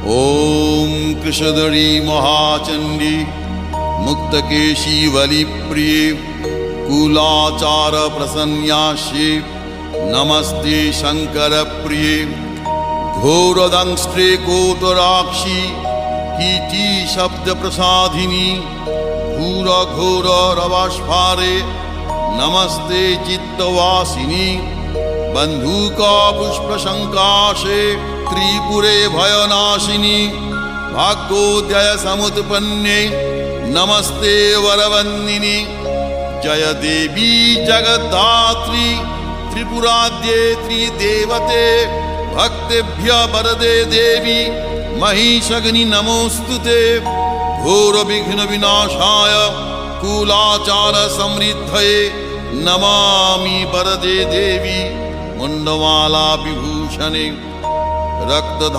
ॐ कृशधरी महाचण्डी मुक्तकेशी वलिप्रिये कुलाचार प्रसन्यास्ये नमस्ते शंकरप्रिये घोरदंष्ट्रे कोटराक्षी कीटी शब्द प्रसादिनी घोर घोर रवास्फारे नमस्ते चित्तवासिनी बंधुका पुष्प शंकाशे त्रिपुरे भयनाशिनी भाग्योदय समुत्पन्ने नमस्ते वरवन्दिनी जय देवी जगद्धात्री त्रिपुराद्ये त्रिदेवते भक्तेभ्य वरदे देवी महिषग्नि नमोस्तुते घोर विघ्न विनाशाय कुलाचार समृद्धये नमामि वरदे देवी मुंडमाला विभूषणे रक्त